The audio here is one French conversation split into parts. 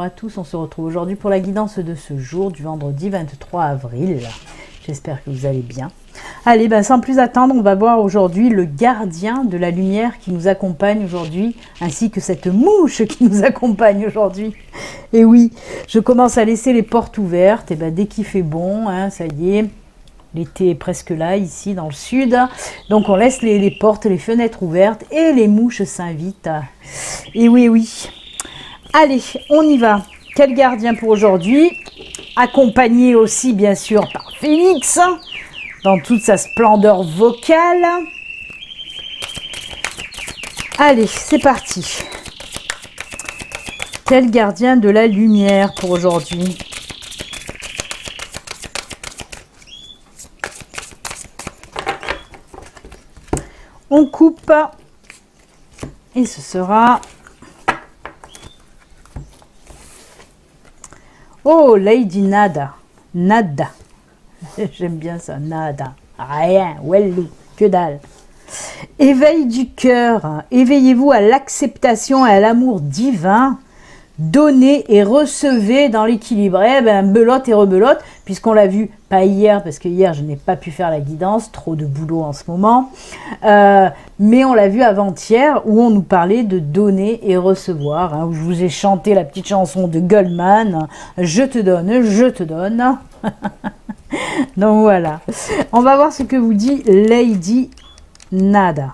à tous, on se retrouve aujourd'hui pour la guidance de ce jour, du vendredi 23 avril. J'espère que vous allez bien. Allez, sans plus attendre, on va voir aujourd'hui le gardien de la lumière qui nous accompagne aujourd'hui, ainsi que cette mouche qui nous accompagne aujourd'hui. Et oui, je commence à laisser les portes ouvertes, et dès qu'il fait bon, ça y est, l'été est presque là, ici dans le sud. Donc on laisse les portes, les fenêtres ouvertes et les mouches s'invitent. Et oui, oui. Allez, on y va. Quel gardien pour aujourd'hui? Accompagné aussi, bien sûr, par Phénix, dans toute sa splendeur vocale. Allez, c'est parti. Quel gardien de la lumière pour aujourd'hui? On coupe et ce sera... Oh, Lady Nada. Nada. J'aime bien ça. Nada. Rien. Wellou. Que dalle. Éveil du cœur. Éveillez-vous à l'acceptation et à l'amour divin. Donnez et recevez dans l'équilibre. Belote et rebelote, puisqu'on l'a vu, pas hier, parce que hier je n'ai pas pu faire la guidance, trop de boulot en ce moment, mais on l'a vu avant-hier, où on nous parlait de donner et recevoir, où je vous ai chanté la petite chanson de Goldman, je te donne, je te donne. Donc voilà, on va voir ce que vous dit Lady Nada.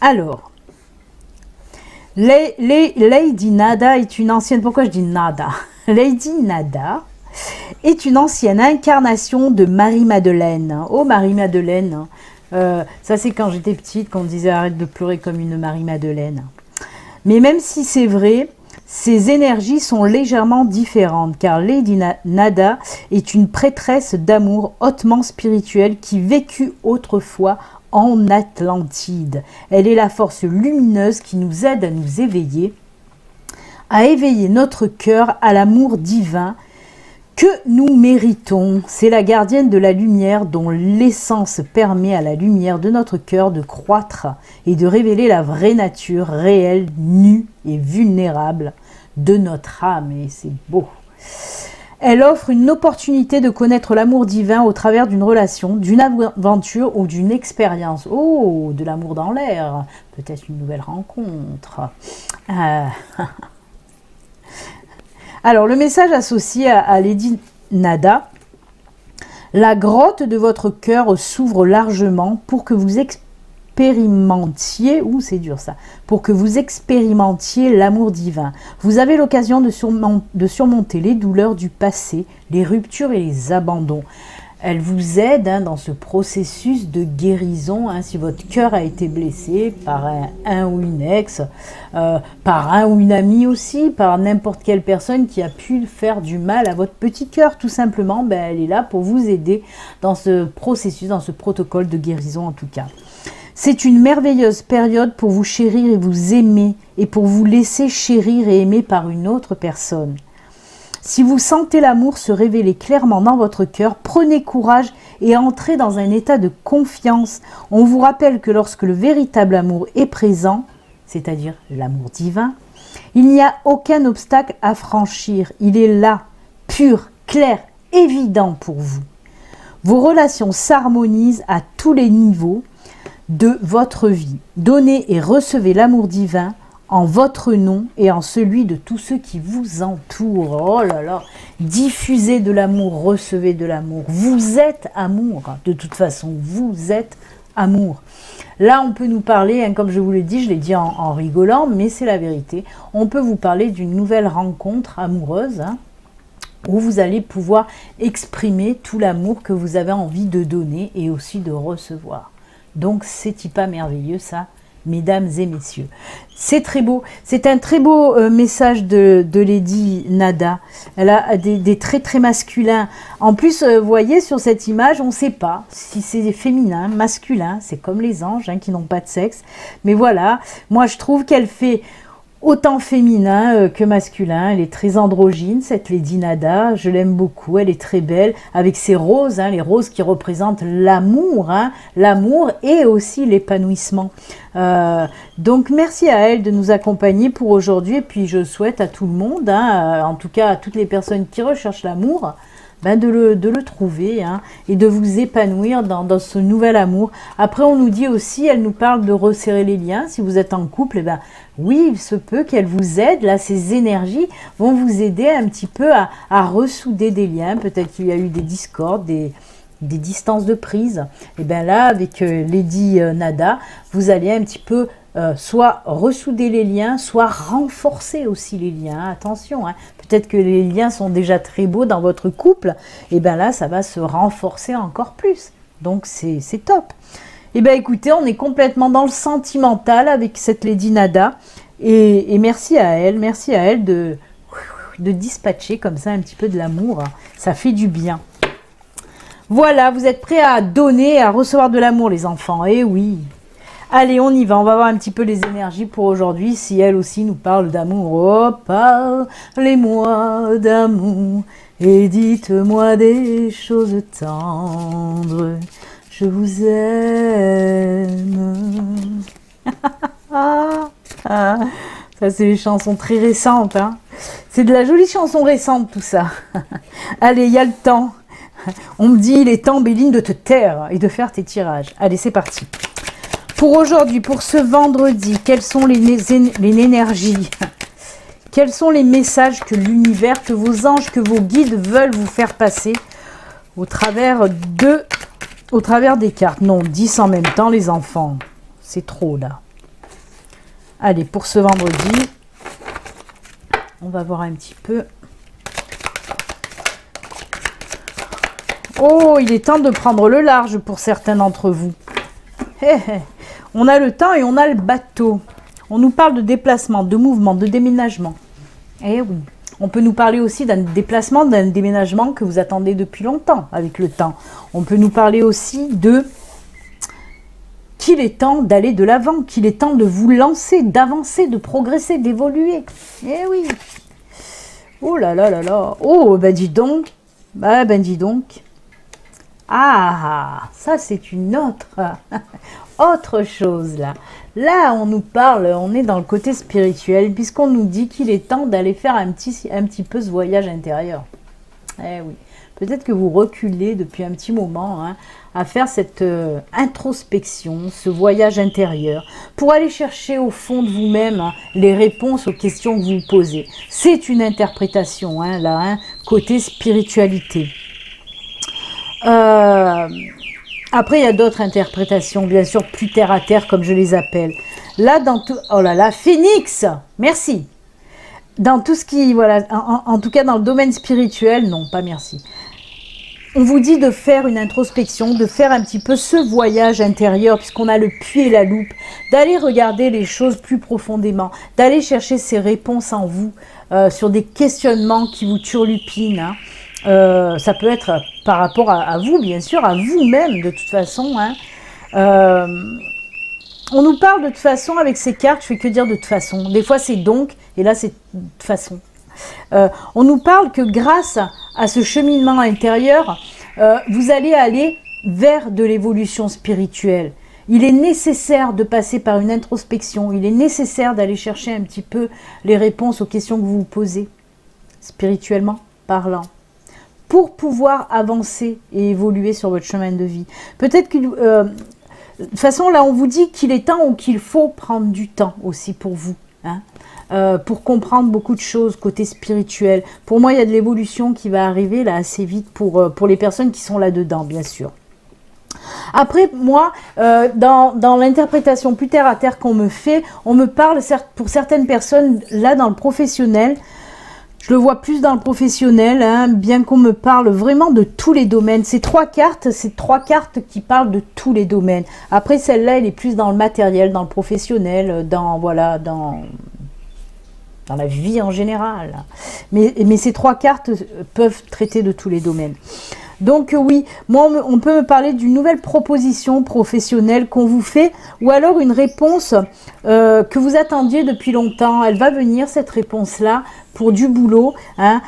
Alors, Lady Nada est une ancienne... Pourquoi je dis Nada? Lady Nada est une ancienne incarnation de Marie-Madeleine. Oh, Marie-Madeleine. Ça, c'est quand j'étais petite qu'on disait arrête de pleurer comme une Marie-Madeleine. Mais même si c'est vrai, ces énergies sont légèrement différentes, car Lady Nada est une prêtresse d'amour hautement spirituelle qui vécut autrefois en Atlantide. Elle est la force lumineuse qui nous aide à éveiller notre cœur à l'amour divin que nous méritons. C'est la gardienne de la lumière dont l'essence permet à la lumière de notre cœur de croître et de révéler la vraie nature réelle, nue et vulnérable de notre âme. Et c'est beau. Elle offre une opportunité de connaître l'amour divin au travers d'une relation, d'une aventure ou d'une expérience. Oh, de l'amour dans l'air, peut-être une nouvelle rencontre. Alors, le message associé à Lady Nada, la grotte de votre cœur s'ouvre largement pour que vous expérimentiez, c'est dur ça, pour que vous expérimentiez l'amour divin. Vous avez l'occasion de surmonter les douleurs du passé, les ruptures et les abandons. Elle vous aide dans ce processus de guérison, si votre cœur a été blessé par un ou une ex, par un ou une amie aussi, par n'importe quelle personne qui a pu faire du mal à votre petit cœur, tout simplement, elle est là pour vous aider dans ce processus, dans ce protocole de guérison en tout cas. C'est une merveilleuse période pour vous chérir et vous aimer et pour vous laisser chérir et aimer par une autre personne. Si vous sentez l'amour se révéler clairement dans votre cœur, prenez courage et entrez dans un état de confiance. On vous rappelle que lorsque le véritable amour est présent, c'est-à-dire l'amour divin, il n'y a aucun obstacle à franchir. Il est là, pur, clair, évident pour vous. Vos relations s'harmonisent à tous les niveaux de votre vie. Donnez et recevez l'amour divin en votre nom et en celui de tous ceux qui vous entourent. Oh là là, diffusez de l'amour, recevez de l'amour. Vous êtes amour, de toute façon, vous êtes amour. Là, on peut nous parler, comme je vous l'ai dit, je l'ai dit en rigolant, mais c'est la vérité. On peut vous parler d'une nouvelle rencontre amoureuse, où vous allez pouvoir exprimer tout l'amour que vous avez envie de donner et aussi de recevoir. Donc, c'est pas merveilleux ça, mesdames et messieurs. C'est très beau. C'est un très beau message de Lady Nada. Elle a des traits très masculins. En plus, vous voyez sur cette image, on ne sait pas si c'est féminin, masculin. C'est comme les anges qui n'ont pas de sexe. Mais voilà, moi je trouve qu'elle fait autant féminin que masculin. Elle est très androgyne, cette Lady Nada. Je l'aime beaucoup, elle est très belle, avec ses roses, les roses qui représentent l'amour, l'amour et aussi l'épanouissement. Donc merci à elle de nous accompagner pour aujourd'hui. Et puis je souhaite à tout le monde, en tout cas à toutes les personnes qui recherchent l'amour, de le trouver et de vous épanouir dans ce nouvel amour. Après, on nous dit aussi, elle nous parle de resserrer les liens. Si vous êtes en couple, oui, il se peut qu'elle vous aide. Là, ces énergies vont vous aider un petit peu à ressouder des liens. Peut-être qu'il y a eu des discordes, des distances de prise. Et bien là, avec Lady Nada, vous allez un petit peu soit ressouder les liens, soit renforcer aussi les liens. Attention, peut-être que les liens sont déjà très beaux dans votre couple. Et bien là, ça va se renforcer encore plus. Donc, c'est top. Et bien écoutez, on est complètement dans le sentimental avec cette Lady Nada. Et merci à elle de dispatcher comme ça un petit peu de l'amour. Ça fait du bien. Voilà, vous êtes prêts à donner, à recevoir de l'amour, les enfants. Eh oui. Allez, on y va. On va voir un petit peu les énergies pour aujourd'hui. Si elle aussi nous parle d'amour. Oh, parlez-moi d'amour et dites-moi des choses tendres. Je vous aime. Ça, c'est des chansons très récentes. C'est de la jolie chanson récente, tout ça. Allez, il y a le temps. On me dit, il est temps, Béline, de te taire et de faire tes tirages. Allez, c'est parti. Pour aujourd'hui, pour ce vendredi, quelles sont les énergies? Quels sont les messages que l'univers, que vos anges, que vos guides veulent vous faire passer au travers des cartes? Non, 10 en même temps, les enfants. C'est trop, là. Allez, pour ce vendredi, on va voir un petit peu. Oh, il est temps de prendre le large pour certains d'entre vous. On a le temps et on a le bateau. On nous parle de déplacement, de mouvement, de déménagement. Eh oui. On peut nous parler aussi d'un déplacement, d'un déménagement que vous attendez depuis longtemps avec le temps. On peut nous parler aussi de qu'il est temps d'aller de l'avant, qu'il est temps de vous lancer, d'avancer, de progresser, d'évoluer. Eh oui. Oh là là là là. Oh, ben dis donc. Ben dis donc. Ah, ça c'est une autre chose là. Là, on nous parle, on est dans le côté spirituel, puisqu'on nous dit qu'il est temps d'aller faire un petit peu ce voyage intérieur. Eh oui, peut-être que vous reculez depuis un petit moment à faire cette introspection, ce voyage intérieur, pour aller chercher au fond de vous-même les réponses aux questions que vous vous posez. C'est une interprétation, là, côté spiritualité. Après, il y a d'autres interprétations, bien sûr, plus terre à terre, comme je les appelle. Là, dans tout... Oh là là, Phoenix! Merci! Dans tout ce qui... Voilà, en tout cas, dans le domaine spirituel, non, pas merci. On vous dit de faire une introspection, de faire un petit peu ce voyage intérieur, puisqu'on a le puits et la loupe, d'aller regarder les choses plus profondément, d'aller chercher ces réponses en vous, sur des questionnements qui vous turlupinent, ça peut être par rapport à vous, bien sûr, à vous-même de toute façon. On nous parle de toute façon avec ces cartes, je fais que dire de toute façon. Des fois c'est donc, et là c'est de toute façon. On nous parle que grâce à ce cheminement intérieur, vous allez aller vers de l'évolution spirituelle. Il est nécessaire de passer par une introspection, il est nécessaire d'aller chercher un petit peu les réponses aux questions que vous vous posez, spirituellement parlant, pour pouvoir avancer et évoluer sur votre chemin de vie. Peut-être que, de toute façon, là, on vous dit qu'il est temps ou qu'il faut prendre du temps aussi pour vous, pour comprendre beaucoup de choses côté spirituel. Pour moi, il y a de l'évolution qui va arriver là assez vite pour les personnes qui sont là-dedans, bien sûr. Après, moi, dans l'interprétation plus terre à terre qu'on me fait, on me parle, pour certaines personnes, là, dans le professionnel, je le vois plus dans le professionnel, bien qu'on me parle vraiment de tous les domaines. Ces trois cartes qui parlent de tous les domaines. Après, celle-là, elle est plus dans le matériel, dans le professionnel, dans la vie en général. Mais ces trois cartes peuvent traiter de tous les domaines. Donc oui, moi on peut me parler d'une nouvelle proposition professionnelle qu'on vous fait, ou alors une réponse que vous attendiez depuis longtemps. Elle va venir, cette réponse-là, pour du boulot. Hein.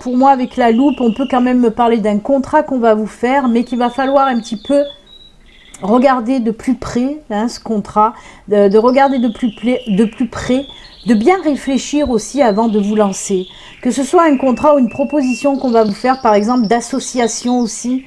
Pour moi, avec la loupe, on peut quand même me parler d'un contrat qu'on va vous faire, mais qu'il va falloir un petit peu regarder de plus près, hein, ce contrat, de regarder de plus près, de bien réfléchir aussi avant de vous lancer. Que ce soit un contrat ou une proposition qu'on va vous faire, par exemple d'association aussi.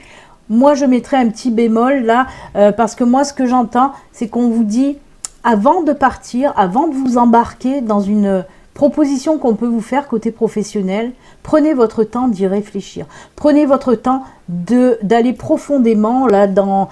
Moi, je mettrai un petit bémol là, parce que moi, ce que j'entends, c'est qu'on vous dit, avant de partir, avant de vous embarquer dans une proposition qu'on peut vous faire côté professionnel, prenez votre temps d'y réfléchir. Prenez votre temps d'aller profondément là dans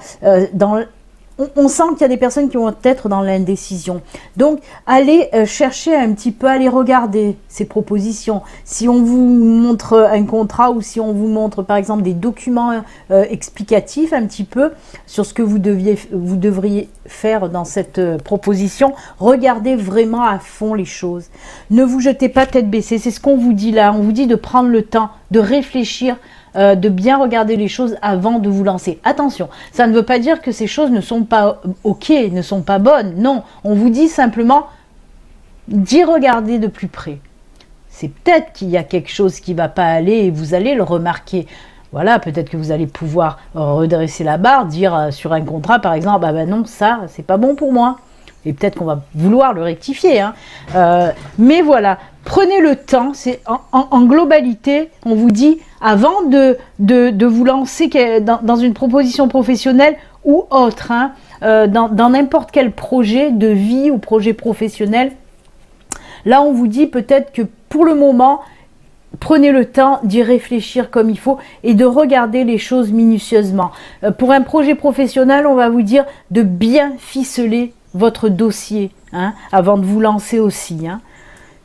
on sent qu'il y a des personnes qui vont être dans l'indécision. Donc, allez chercher un petit peu, allez regarder ces propositions. Si on vous montre un contrat ou si on vous montre, par exemple, des documents explicatifs un petit peu sur ce que vous devriez faire dans cette proposition, regardez vraiment à fond les choses. Ne vous jetez pas tête baissée, c'est ce qu'on vous dit là. On vous dit de prendre le temps, de réfléchir, de bien regarder les choses avant de vous lancer. Attention, ça ne veut pas dire que ces choses ne sont pas ok, ne sont pas bonnes. Non, on vous dit simplement d'y regarder de plus près. C'est peut-être qu'il y a quelque chose qui ne va pas aller et vous allez le remarquer. Voilà, peut-être que vous allez pouvoir redresser la barre, dire sur un contrat par exemple, ah ben non, ça, c'est pas bon pour moi. Et peut-être qu'on va vouloir le rectifier. Hein. Mais voilà, prenez le temps, c'est en globalité, on vous dit, avant de vous lancer dans une proposition professionnelle ou autre, hein, dans n'importe quel projet de vie ou projet professionnel, là on vous dit peut-être que pour le moment, prenez le temps d'y réfléchir comme il faut et de regarder les choses minutieusement. Pour un projet professionnel, on va vous dire de bien ficeler votre dossier, hein, avant de vous lancer aussi. Hein.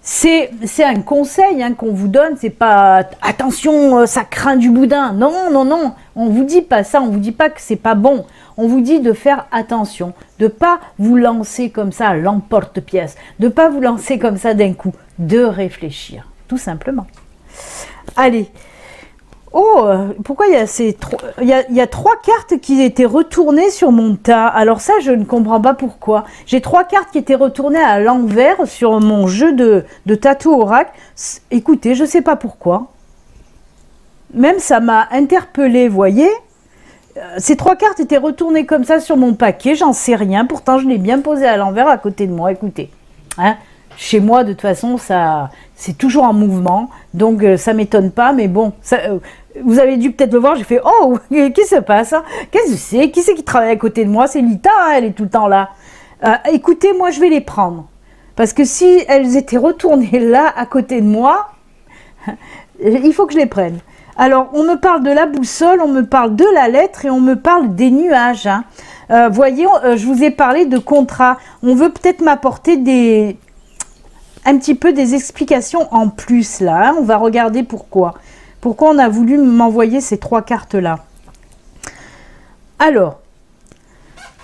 C'est un conseil hein, qu'on vous donne, c'est pas attention, ça craint du boudin. Non, non, non, on vous dit pas ça, on vous dit pas que c'est pas bon. On vous dit de faire attention, de pas vous lancer comme ça à l'emporte-pièce, de pas vous lancer comme ça d'un coup, de réfléchir, tout simplement. Allez. Oh, pourquoi il y a 3 cartes qui étaient retournées sur mon tas. Alors ça, je ne comprends pas pourquoi. J'ai 3 cartes qui étaient retournées à l'envers sur mon jeu de Tatou Oracle. Écoutez, je ne sais pas pourquoi. Même ça m'a interpellée, voyez. Ces 3 cartes étaient retournées comme ça sur mon paquet, j'en sais rien. Pourtant, je l'ai bien posé à l'envers à côté de moi, écoutez. Hein, chez moi, de toute façon, c'est toujours en mouvement, donc ça ne m'étonne pas, mais bon, ça, vous avez dû peut-être le voir, j'ai fait « Oh, qu'est-ce qui se passe hein? Qu'est-ce que c'est? Qui c'est qui travaille à côté de moi? C'est Lita, hein, elle est tout le temps là. Écoutez, moi, je vais les prendre, parce que si elles étaient retournées là, à côté de moi, il faut que je les prenne. Alors, on me parle de la boussole, on me parle de la lettre et on me parle des nuages. Hein. Voyez, je vous ai parlé de contrat. On veut peut-être m'apporter un petit peu des explications en plus là. Hein. On va regarder pourquoi. Pourquoi on a voulu m'envoyer ces 3 cartes-là. Alors,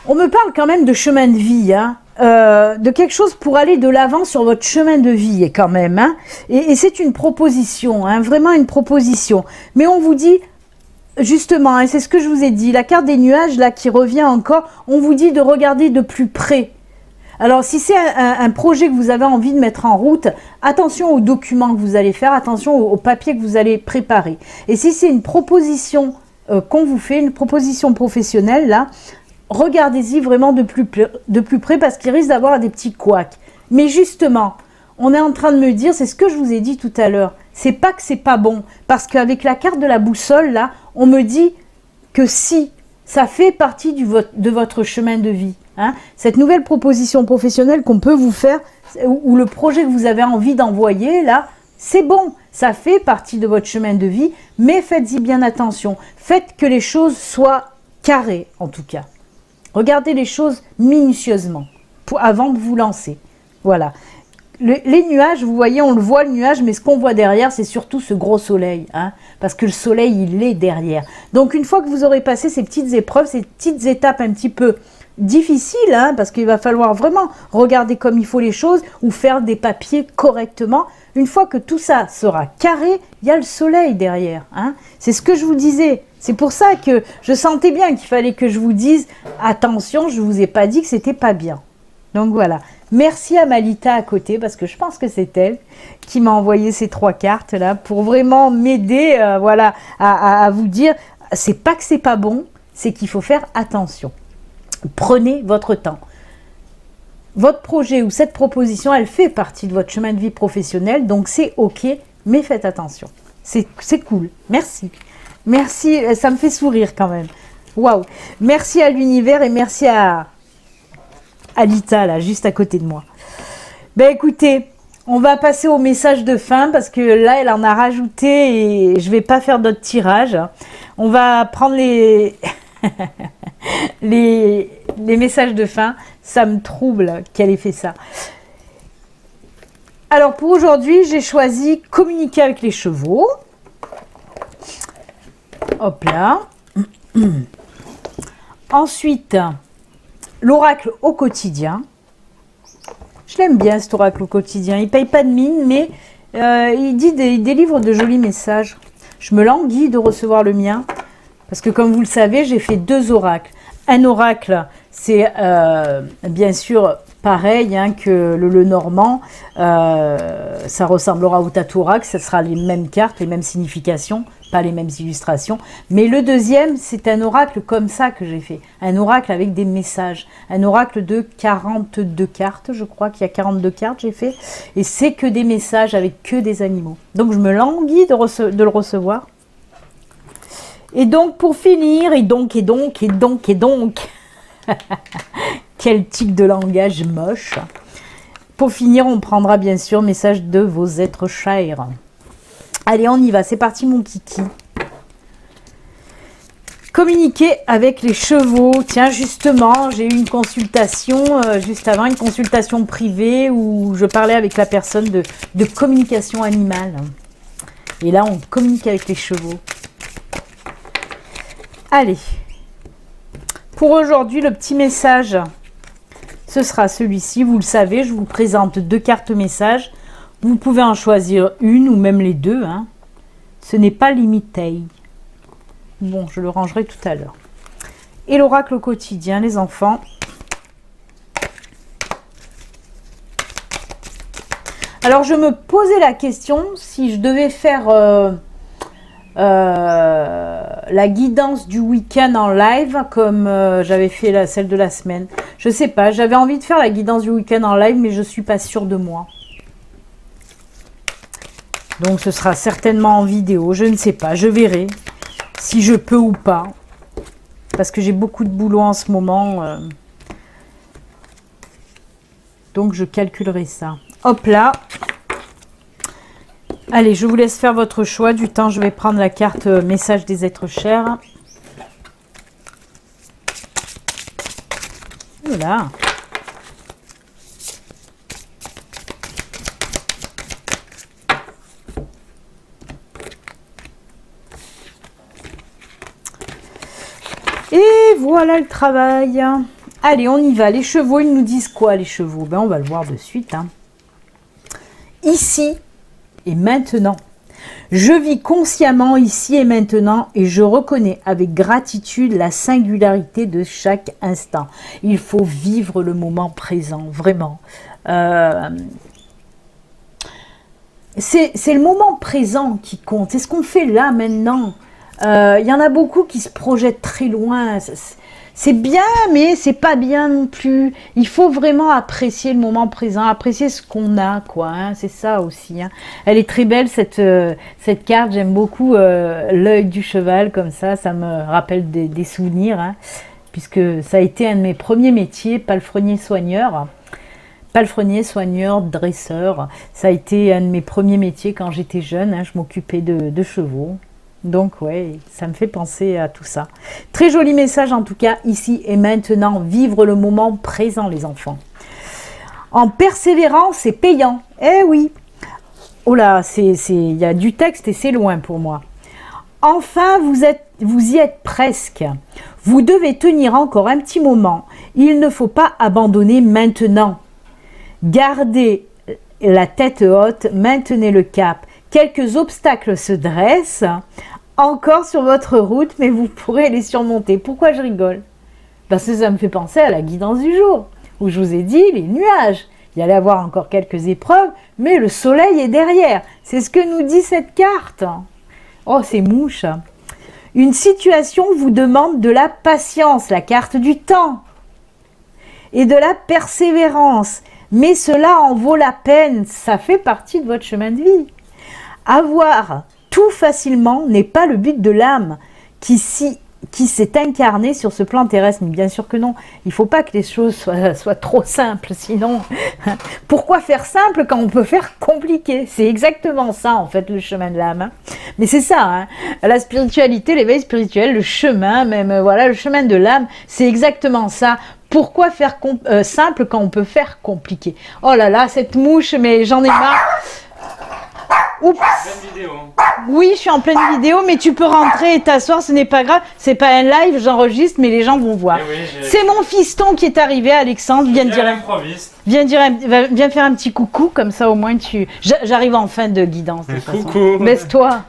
on me parle quand même de chemin de vie, hein. De quelque chose pour aller de l'avant sur votre chemin de vie quand même. Hein. Et c'est une proposition, hein, vraiment une proposition. Mais on vous dit, justement, et c'est ce que je vous ai dit, la carte des nuages là qui revient encore, on vous dit de regarder de plus près. Alors, si c'est un projet que vous avez envie de mettre en route, attention aux documents que vous allez faire, attention aux papiers que vous allez préparer. Et si c'est une proposition qu'on vous fait, une proposition professionnelle, là, regardez-y vraiment de plus près parce qu'il risque d'avoir des petits couacs. Mais justement, on est en train de me dire, c'est ce que je vous ai dit tout à l'heure, c'est pas que c'est pas bon. Parce qu'avec la carte de la boussole, là, on me dit que si, ça fait partie de votre chemin de vie. Hein, cette nouvelle proposition professionnelle qu'on peut vous faire, ou le projet que vous avez envie d'envoyer, là, c'est bon, ça fait partie de votre chemin de vie, mais faites-y bien attention. Faites que les choses soient carrées, en tout cas. Regardez les choses minutieusement, avant de vous lancer. Voilà. Les nuages, vous voyez, on le voit le nuage, mais ce qu'on voit derrière, c'est surtout ce gros soleil, hein, parce que le soleil, il est derrière. Donc, une fois que vous aurez passé ces petites épreuves, ces petites étapes un petit peu difficile, hein, parce qu'il va falloir vraiment regarder comme il faut les choses ou faire des papiers correctement. Une fois que tout ça sera carré, il y a le soleil derrière. Hein. C'est ce que je vous disais. C'est pour ça que je sentais bien qu'il fallait que je vous dise attention, je ne vous ai pas dit que c'était pas bien. Donc voilà. Merci à Malita à côté, parce que je pense que c'est elle qui m'a envoyé ces 3 cartes là pour vraiment m'aider voilà, à vous dire, c'est pas que c'est pas bon, c'est qu'il faut faire attention. Prenez votre temps. Votre projet ou cette proposition, elle fait partie de votre chemin de vie professionnel, donc c'est ok, mais faites attention. C'est cool. Merci. Merci, ça me fait sourire quand même. Waouh. Merci à l'univers et merci à Lita, là, juste à côté de moi. Ben écoutez, on va passer au message de fin parce que là, elle en a rajouté et je vais pas faire d'autres tirages. On va prendre les... les messages de fin. Ça me trouble qu'elle ait fait ça. Alors, pour aujourd'hui, j'ai choisi communiquer avec les chevaux. Hop là. Ensuite, l'oracle au quotidien. Je l'aime bien cet oracle au quotidien. Il ne paye pas de mine, mais il délivre de jolis messages. Je me languis de recevoir le mien. Parce que comme vous le savez, j'ai fait 2 oracles. Un oracle, c'est bien sûr pareil hein, que le normand. Ça ressemblera au tatou oracle. Ce sera les mêmes cartes, les mêmes significations, pas les mêmes illustrations. Mais le deuxième, c'est un oracle comme ça que j'ai fait. Un oracle avec des messages. Un oracle de 42 cartes, je crois qu'il y a 42 cartes j'ai fait. Et c'est que des messages avec que des animaux. Donc je me languis de le recevoir. Et donc, pour finir, et donc, quel tic de langage moche. Pour finir, on prendra bien sûr message de vos êtres chers. Allez, on y va, c'est parti mon kiki. Communiquer avec les chevaux. Tiens, justement, j'ai eu une consultation, juste avant, une consultation privée où je parlais avec la personne de communication animale. Et là, on communique avec les chevaux. Allez, pour aujourd'hui, le petit message, ce sera celui-ci. Vous le savez, je vous présente 2 cartes messages. Vous pouvez en choisir une ou même les 2. Hein. Ce n'est pas limité. Bon, je le rangerai tout à l'heure. Et l'oracle au quotidien, les enfants. Alors, je me posais la question si je devais faire... la guidance du week-end en live comme j'avais fait celle de la semaine. Je sais pas, j'avais envie de faire la guidance du week-end en live, mais je suis pas sûre de moi. Donc ce sera certainement en vidéo, je ne sais pas, je verrai si je peux ou pas. Parce que j'ai beaucoup de boulot en ce moment. Donc je calculerai ça. Hop là. Allez, je vous laisse faire votre choix. Du temps, je vais prendre la carte message des êtres chers. Voilà. Et voilà le travail. Allez, on y va. Les chevaux, ils nous disent quoi, les chevaux? Ben, on va le voir de suite. Hein. Ici et maintenant. Je vis consciemment ici et maintenant et je reconnais avec gratitude la singularité de chaque instant. Il faut vivre le moment présent, vraiment. C'est le moment présent qui compte. C'est ce qu'on fait là, maintenant. Il y en a beaucoup qui se projettent très loin. C'est bien, mais c'est pas bien non plus. Il faut vraiment apprécier le moment présent, apprécier ce qu'on a, quoi. Hein, c'est ça aussi. Hein. Elle est très belle, cette carte. J'aime beaucoup l'œil du cheval, comme ça. Ça me rappelle des souvenirs, hein, puisque ça a été un de mes premiers métiers, palefrenier soigneur. Palefrenier, soigneur, dresseur. Ça a été un de mes premiers métiers quand j'étais jeune. Hein, je m'occupais de chevaux. Donc ouais, ça me fait penser à tout ça. Très joli message en tout cas, ici et maintenant. Vivre le moment présent, les enfants. En persévérant, c'est payant. Eh oui. Oh là, il y a du texte et c'est loin pour moi. Enfin, vous y êtes presque. Vous devez tenir encore un petit moment. Il ne faut pas abandonner maintenant. Gardez la tête haute, maintenez le cap. Quelques obstacles se dressent encore sur votre route, mais vous pourrez les surmonter. Pourquoi je rigole? Parce que ça me fait penser à la guidance du jour, où je vous ai dit les nuages. Il y allait avoir encore quelques épreuves, mais le soleil est derrière. C'est ce que nous dit cette carte. Oh, c'est mouche. Une situation vous demande de la patience, la carte du temps, et de la persévérance. Mais cela en vaut la peine, ça fait partie de votre chemin de vie. Avoir tout facilement n'est pas le but de l'âme qui s'est incarnée sur ce plan terrestre. Mais bien sûr que non, il ne faut pas que les choses soient trop simples, sinon pourquoi faire simple quand on peut faire compliqué? C'est exactement ça en fait le chemin de l'âme. Mais c'est ça, hein. La spiritualité, l'éveil spirituel, le chemin même, voilà, le chemin de l'âme, c'est exactement ça. Pourquoi faire simple quand on peut faire compliqué? Oh là là, cette mouche, mais j'en ai marre. Oups. Oui, je suis en pleine vidéo, mais tu peux rentrer et t'asseoir, ce n'est pas grave. C'est pas un live, j'enregistre, mais les gens vont voir. Oui, c'est mon fiston qui est arrivé, Alexandre. Viens faire un petit coucou, comme ça au moins tu. J'arrive en fin de guidance. De coucou. Baisse-toi.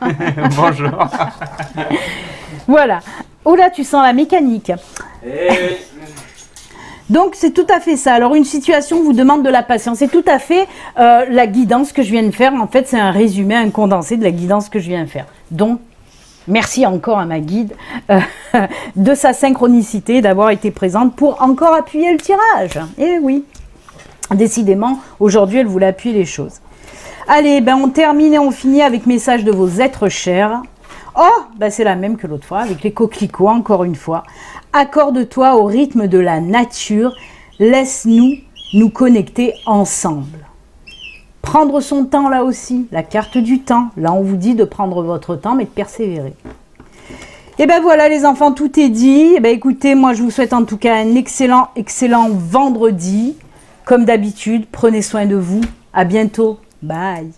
Bonjour. Voilà. Oh là, tu sens la mécanique. Donc, c'est tout à fait ça. Alors, une situation vous demande de la patience. C'est tout à fait la guidance que je viens de faire. En fait, c'est un résumé, un condensé de la guidance que je viens de faire. Donc, merci encore à ma guide de sa synchronicité, d'avoir été présente pour encore appuyer le tirage. Et oui, décidément, aujourd'hui, elle voulait appuyer les choses. Allez, ben, on termine et on finit avec message de vos êtres chers. Oh, ben, c'est la même que l'autre fois, avec les coquelicots, encore une fois. Accorde-toi au rythme de la nature, laisse-nous nous connecter ensemble. Prendre son temps là aussi, la carte du temps. Là, on vous dit de prendre votre temps, mais de persévérer. Et ben voilà les enfants, tout est dit. Et ben écoutez, moi je vous souhaite en tout cas un excellent vendredi. Comme d'habitude, prenez soin de vous. À bientôt. Bye.